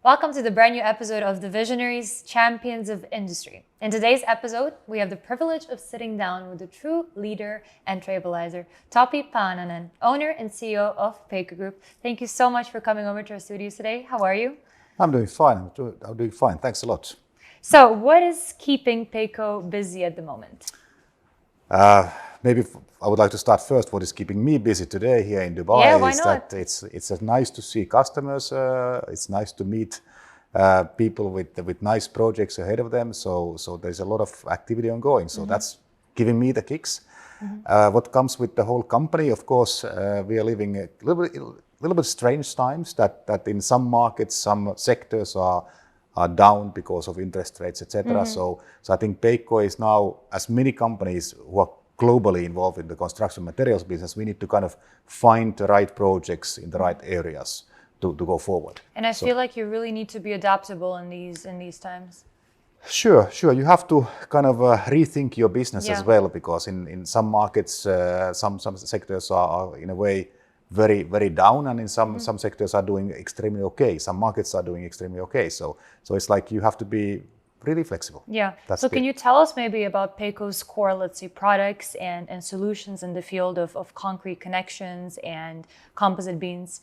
Welcome to the brand new episode of the Visionaries, Champions of Industry. In today's episode, we have the privilege of sitting down with a true leader and trailblazer, Topi Paananen, owner and CEO of Peikko Group. Thank you so much for coming over to our studios today. How are you? I'm doing fine. I'm doing fine. Thanks a lot. So, what is keeping Peikko busy at the moment? Maybe I would like to start first. What is keeping me busy today here in Dubai is that it's nice to see customers. It's nice to meet people with nice projects ahead of them. So there's a lot of activity ongoing. So that's giving me the kicks. What comes with the whole company, of course, we are living a little bit strange times. That in some markets, some sectors are down because of interest rates, etc. So I think Peikko is now, as many companies who are globally involved in the construction materials business, we need to kind of find the right projects in the right areas to go forward. And I feel like you really need to be adaptable in these times. Sure. You have to kind of rethink your business as well, because in some markets, some sectors are in a way very, very down, and in some sectors are doing extremely okay. Some markets are doing extremely okay. So it's like you have to be really flexible. Yeah. So can you tell us maybe about Peikko's core, let's say, products and solutions in the field of concrete connections and composite beams,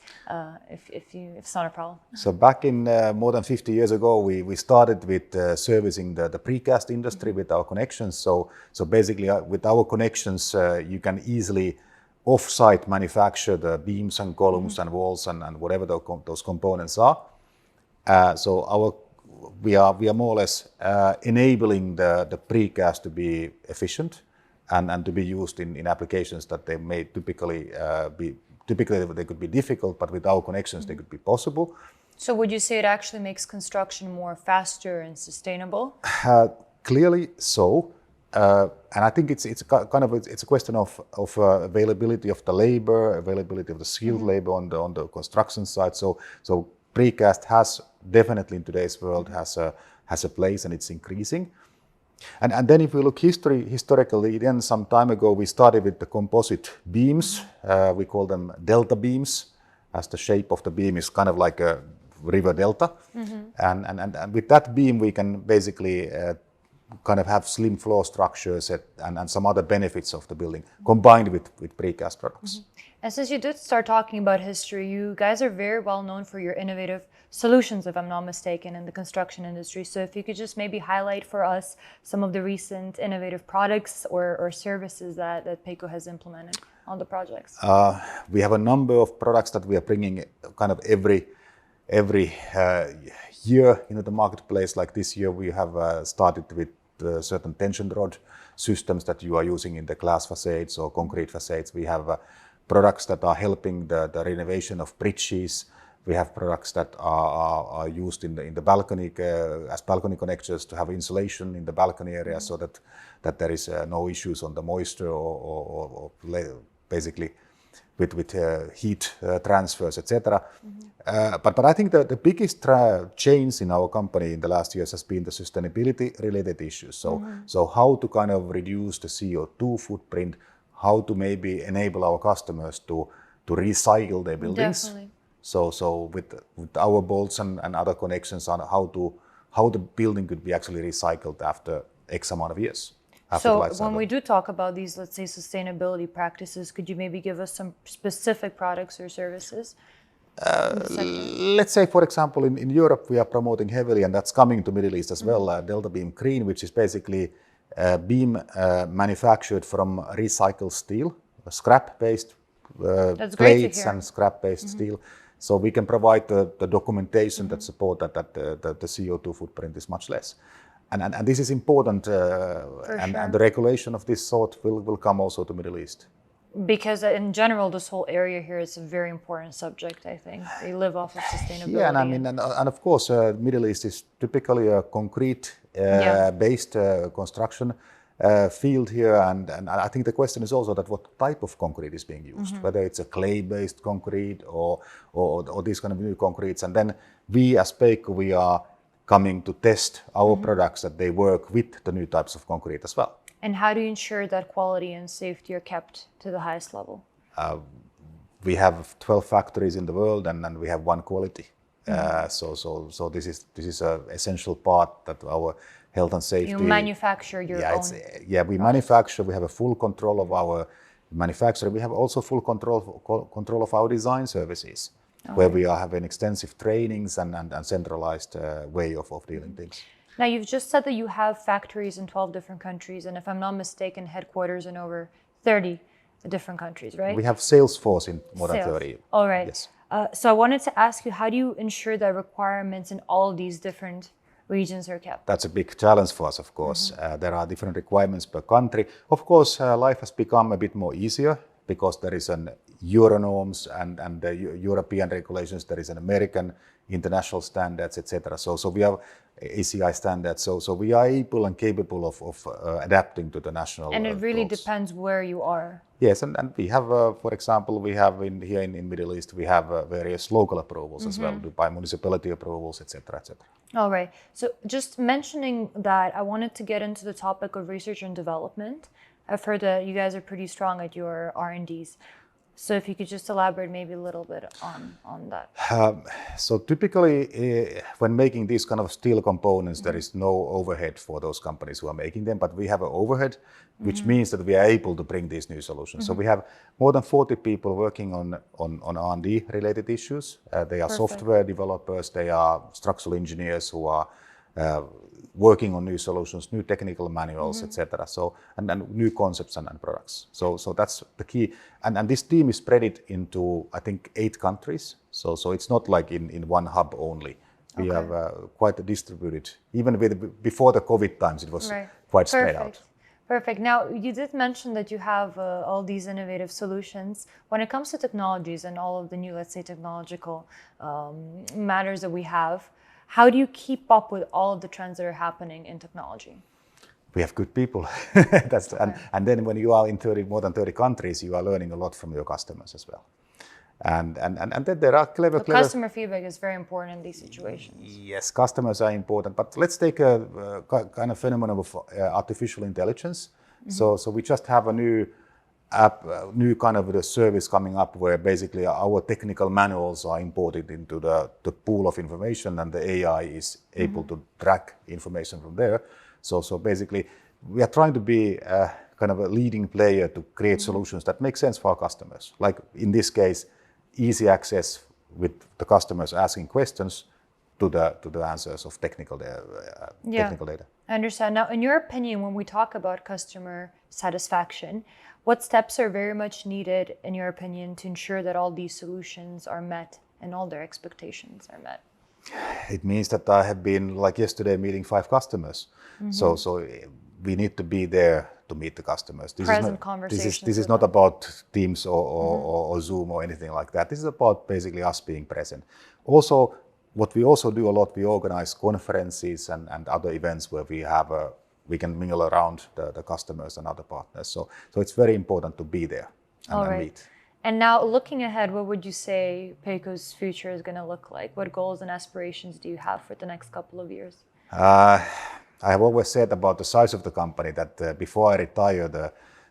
if it's not a problem? So back in more than 50 years ago, we started with servicing the precast industry with our connections. So basically with our connections, you can easily off-site manufacture the beams and columns and walls and whatever those components are. We are more or less enabling the precast to be efficient and to be used in applications that they may typically they could be difficult, but with our connections they could be possible. So would you say it actually makes construction more faster and sustainable? Clearly so. And I think it's a question of availability of the labor, availability of the skilled labor on the construction side. So precast has definitely in today's world has a place, and it's increasing. And then if we look historically, then some time ago we started with the composite beams. We call them delta beams, as the shape of the beam is kind of like a river delta. And with that beam we can basically kind of have slim floor structures and some other benefits of the building combined with precast products. And since you did start talking about history, you guys are very well known for your innovative solutions, if I'm not mistaken, in the construction industry. So if you could just maybe highlight for us some of the recent innovative products or services that Peikko has implemented on the projects. We have a number of products that we are bringing kind of every year into the marketplace. Like this year we have started with certain tension rod systems that you are using in the glass facades or concrete facades. We have products that are helping the renovation of bridges. We have products that are used in the balcony as balcony connectors to have insulation in the balcony area, so that there is no issues on the moisture or basically with heat transfers, etc. But I think the biggest change in our company in the last years has been the sustainability related issues. So how to kind of reduce the CO2 footprint, how to maybe enable our customers to recycle their buildings. Definitely. So with our bolts and other connections on how the building could be actually recycled after X amount of years. So when we do talk about these, let's say, sustainability practices, could you maybe give us some specific products or services? Let's say, for example, in Europe we are promoting heavily, and that's coming to Middle East as well, Delta Beam Green, which is basically beam manufactured from recycled steel, scrap-based plates and scrap-based steel. So we can provide the documentation that support that the CO2 footprint is much less. And this is important, and the regulation of this sort will come also to Middle East. Because in general, this whole area here is a very important subject, I think. They live off of sustainability. Yeah, and I mean, and of course, Middle East is typically a concrete based construction field here, and I think the question is also that what type of concrete is being used, whether it's a clay-based concrete or these kind of new concretes. And then we as Peikko, we are coming to test our products that they work with the new types of concrete as well. And how do you ensure that quality and safety are kept to the highest level? We have 12 factories in the world, and we have one quality So this is an essential part that our health and safety. You manufacture your own. We manufacture. We have a full control of our manufacturing. We have also full control of our design services, where we are having extensive trainings and centralized way of dealing things. Now, you've just said that you have factories in 12 different countries, and if I'm not mistaken, headquarters in over 30 different countries, right? We have sales force in more than 30. All right. Yes. So I wanted to ask you, how do you ensure that requirements in all of these different regions are kept? That's a big challenge for us, of course. There are different requirements per country. Of course, life has become a bit more easier because there is an Euro norms and the European regulations. There is an American international standards, etc. So we have ACI standards. So we are able and capable of adapting to the national. And it really rules. depends where you are. Yes, and we have, for example, we have here in Middle East, we have various local approvals as well, by municipality approvals, etc., etc. All right. So just mentioning that, I wanted to get into the topic of research and development. I've heard that you guys are pretty strong at your R&Ds. So if you could just elaborate maybe a little bit on that. So typically, when making these kind of steel components, there is no overhead for those companies who are making them, but we have an overhead, which means that we are able to bring these new solutions. So we have more than 40 people working on R&D related issues. They are software developers, they are structural engineers who are working on new solutions, new technical manuals, etc. So and new concepts and products. So that's the key. And this team is spread it into, I think, 8 countries. So it's not like in one hub only. We have quite distributed. Even before the COVID times, it was quite spread out. Perfect. Now, you did mention that you have all these innovative solutions. When it comes to technologies and all of the new, let's say, technological matters that we have, how do you keep up with all of the trends that are happening in technology? We have good people. And then when you are in more than 30 countries, you are learning a lot from your customers as well. And then there are clever... Customer feedback is very important in these situations. Yes, customers are important. But let's take a kind of phenomenon of artificial intelligence. So we just have a new app, new kind of the service coming up where basically our technical manuals are imported into the pool of information and the AI is able to track information from there. So basically we are trying to be kind of a leading player to create solutions that make sense for our customers. Like in this case, easy access with the customers asking questions to the answers of technical data. I understand. Now, in your opinion, when we talk about customer satisfaction, what steps are very much needed, in your opinion, to ensure that all these solutions are met and all their expectations are met? It means that I have been, like yesterday, meeting 5 customers. So we need to be there to meet the customers. This is not about Teams or Zoom or anything like that. This is about basically us being present. Also, what we also do a lot, we organize conferences and other events where we can mingle around the customers and other partners. So it's very important to be there and meet. And now looking ahead, what would you say Peikko's future is going to look like? What goals and aspirations do you have for the next couple of years? I have always said about the size of the company that before I retire,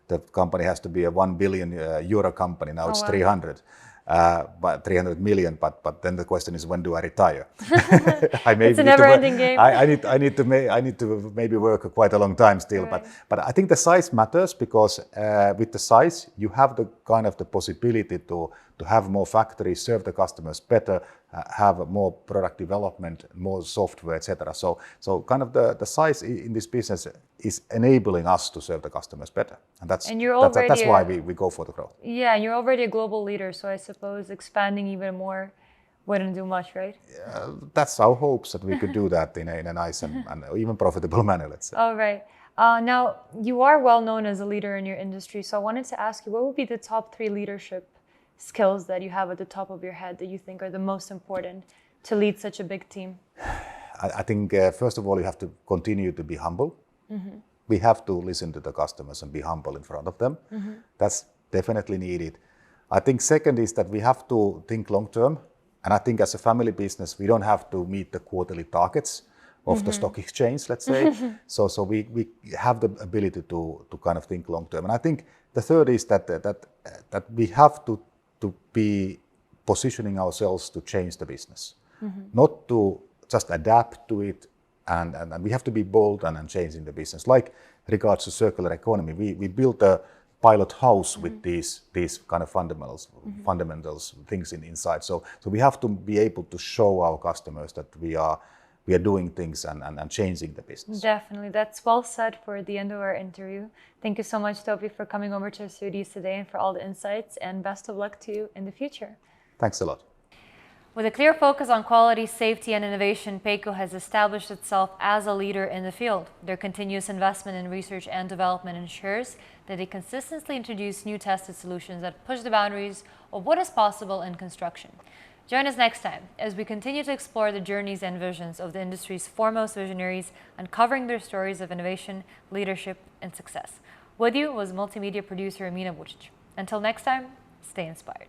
the company has to be a 1 billion euro company. Now it's 300. But 300 million, but then the question is, when do I retire? It's a never-ending game. I need to maybe work quite a long time still, but I think the size matters because with the size you have the kind of the possibility to have more factories, serve the customers better, have more product development, more software, etc. So kind of the size in this business is enabling us to serve the customers better, and that's why we go for the growth. Yeah, you're already a global leader, so I suppose expanding even more wouldn't do much, right? That's our hopes, that we could do that in a nice and even profitable manner, let's say. All right. Now, you are well known as a leader in your industry, so I wanted to ask you, what would be the top 3 leadership skills that you have at the top of your head that you think are the most important to lead such a big team? I think, first of all, you have to continue to be humble. We have to listen to the customers and be humble in front of them. That's definitely needed. I think second is that we have to think long term. And I think as a family business, we don't have to meet the quarterly targets of the stock exchange, let's say. So we have the ability to kind of think long term. And I think the third is that we have to be positioning ourselves to change the business. not to just adapt to it, and we have to be bold and change in the business. Like regards to circular economy, we built a pilot house with these kind of fundamentals things inside. So we have to be able to show our customers that we are doing things and changing the business. Definitely. That's well said for the end of our interview. Thank you so much, Topi, for coming over to our studios today and for all the insights, and best of luck to you in the future. Thanks a lot. With a clear focus on quality, safety, and innovation, Peikko has established itself as a leader in the field. Their continuous investment in research and development ensures that they consistently introduce new tested solutions that push the boundaries of what is possible in construction. Join us next time as we continue to explore the journeys and visions of the industry's foremost visionaries, uncovering their stories of innovation, leadership, and success. With you was multimedia producer Amina Vucic. Until next time, stay inspired.